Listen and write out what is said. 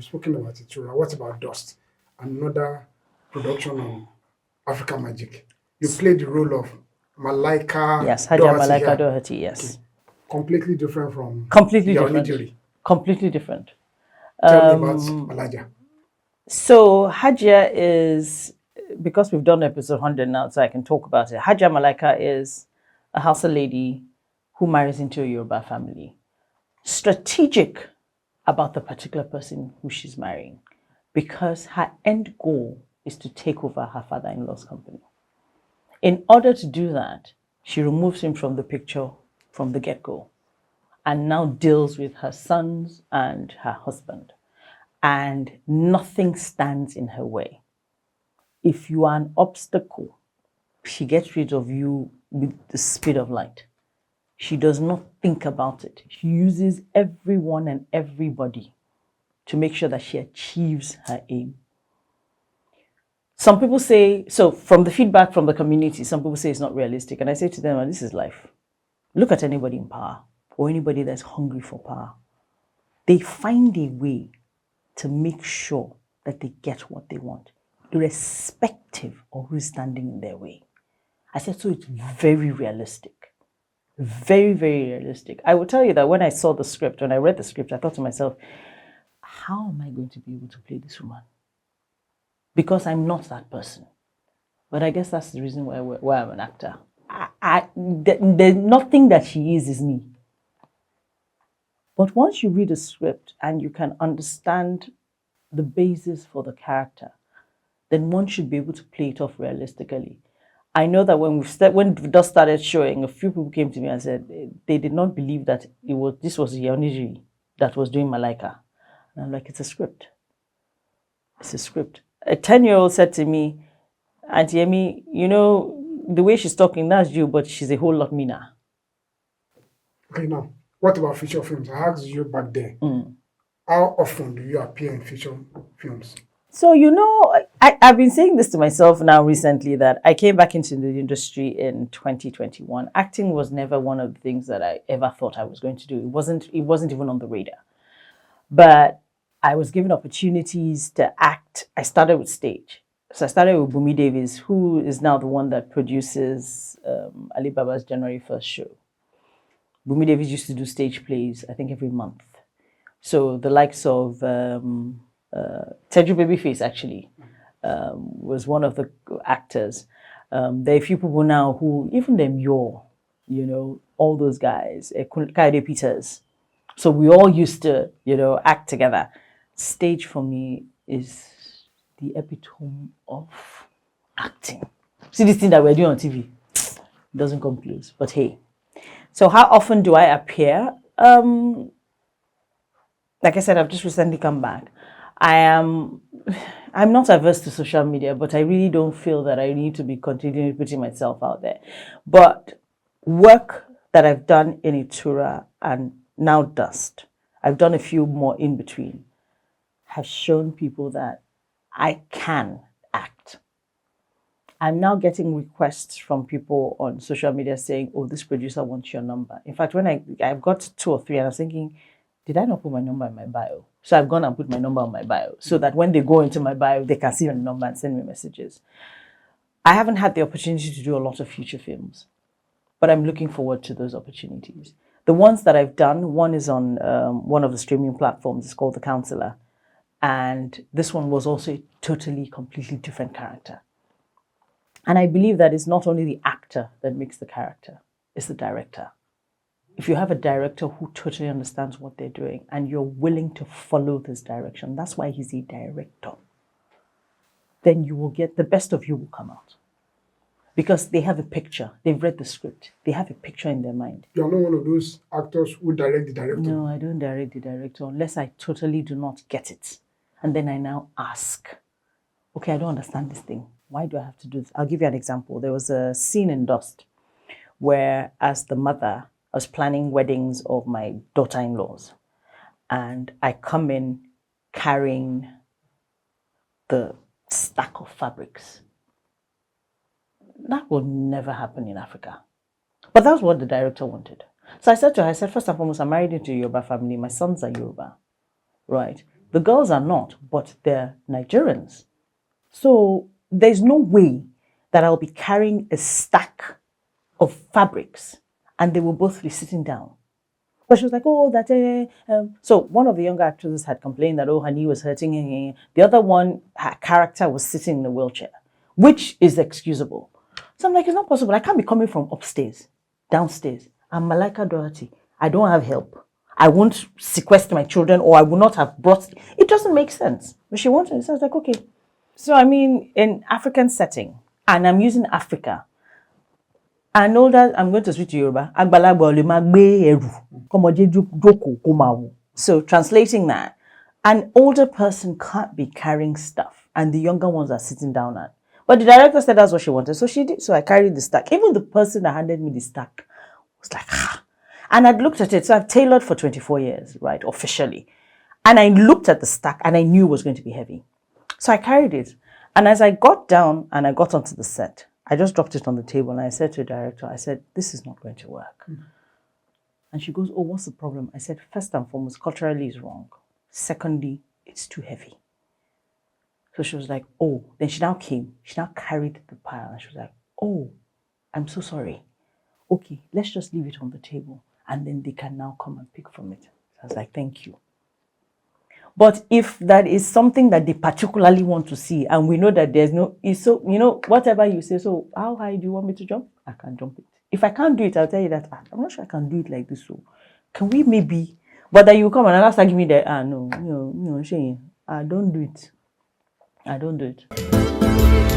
spoken about it. What about Dust? Another production on African Magic. You played the role of Malaika Yes, Hajia Doherty Malaika here. Doherty, yes. Okay. Completely different from Completely different. Yaonidiri. Completely different. Tell me about Malaja. So Hajia is, because we've done episode 100 now, so I can talk about it. Hajia Malaika is a Hausa lady who marries into a Yoruba family. Strategic about the particular person who she's marrying, because her end goal is to take over her father-in-law's company. In order to do that, she removes him from the picture from the get-go and now deals with her sons and her husband. And nothing stands in her way. If you are an obstacle, she gets rid of you with the speed of light. She does not think about it. She uses everyone and everybody to make sure that she achieves her aim. Some people say, so from the feedback from the community, some people say it's not realistic. And I say to them, well, this is life. Look at anybody in power or anybody that's hungry for power. They find a way to make sure that they get what they want, irrespective of who's standing in their way. I said, so it's very realistic. Very, very realistic. I will tell you that when I saw the script, when I read the script, I thought to myself, how am I going to be able to play this woman? Because I'm not that person. But I guess that's the reason why I'm an actor. There's nothing that she is me. But once you read a script and you can understand the basis for the character, then one should be able to play it off realistically. I know that when Dust started showing, a few people came to me and said they did not believe that this was Yaoniji that was doing Malaika. And I'm like, it's a script. It's a script. A 10-year-old said to me, Auntie Yemi, you know, the way she's talking, that's you, but she's a whole lot meaner. Okay, now, what about feature films? I asked you back there. How often do you appear in feature films? So, you know, I've been saying this to myself now recently that I came back into the industry in 2021. Acting was never one of the things that I ever thought I was going to do. It wasn't even on the radar. But I was given opportunities to act. I started with stage. So I started with Bumi Davis, who is now the one that produces Alibaba's January 1st show. Bumi Davis used to do stage plays, I think, every month. So the likes of Teju Babyface actually was one of the actors. There are a few people now who, even them, all those guys, Kaide Peters. So we all used to, act together. Stage for me is the epitome of acting. See this thing that we're doing on TV? It doesn't come close, but hey. So how often do I appear? Like I said, I've just recently come back. I'm not averse to social media, but I really don't feel that I need to be continually putting myself out there. But work that I've done in Itura and now Dust, I've done a few more in between, has shown people that I can act. I'm now getting requests from people on social media saying, oh, this producer wants your number. In fact, when I've got 2 or 3 and I was thinking, did I not put my number in my bio? So I've gone and put my number on my bio so that when they go into my bio, they can see my number and send me messages. I haven't had the opportunity to do a lot of feature films, but I'm looking forward to those opportunities. The ones that I've done, one is on one of the streaming platforms. It's called The Counselor. And this one was also a totally, completely different character. And I believe that it's not only the actor that makes the character, it's the director. If you have a director who totally understands what they're doing and you're willing to follow this direction, that's why he's a director, then you will get the best of you will come out. Because they have a picture, they've read the script, they have a picture in their mind. You're not one of those actors who direct the director? No, I don't direct the director unless I totally do not get it. And then I now ask, okay, I don't understand this thing. Why do I have to do this? I'll give you an example. There was a scene in Dust where, as the mother, I was planning weddings of my daughter-in-laws. And I come in carrying the stack of fabrics. That will never happen in Africa. But that's what the director wanted. So I said to her, first and foremost, I'm married into a Yoruba family. My sons are Yoruba, right? The girls are not, but they're Nigerians. So there's no way that I'll be carrying a stack of fabrics and they will both be sitting down. But she was like, oh, so one of the younger actresses had complained that, oh, her knee was hurting. The other one, her character was sitting in a wheelchair, which is excusable. So I'm like, it's not possible. I can't be coming from upstairs, downstairs. I'm Malaika Doherty. I don't have help. I won't sequester my children, or I will not have brought. It doesn't make sense. But she wanted it. So I was like, okay. So I mean, in African setting, and I'm using Africa. I know that I'm going to switch to Yoruba. So translating that, an older person can't be carrying stuff, and the younger ones are sitting down at. But the director said that's what she wanted, so she did. So I carried the stack. Even the person that handed me the stack was like, ah. And I'd looked at it. So I've tailored for 24 years, right, officially. And I looked at the stack, and I knew it was going to be heavy. So I carried it. And as I got down and I got onto the set, I just dropped it on the table and I said to the director, I said, this is not going to work. Mm-hmm. And she goes, oh, what's the problem? I said, first and foremost, culturally it's wrong. Secondly, it's too heavy. So she was like, oh, then she now came. She now carried the pile and she was like, oh, I'm so sorry. Okay, let's just leave it on the table and then they can now come and pick from it. So I was like, thank you. But if that is something that they particularly want to see, and we know that there's no, so, whatever you say, so how high do you want me to jump? I can jump it. If I can't do it, I'll tell you that, I'm not sure I can do it like this. So can we maybe, but then you come and I'll start giving me the, no, Shane, I don't do it. I don't do it.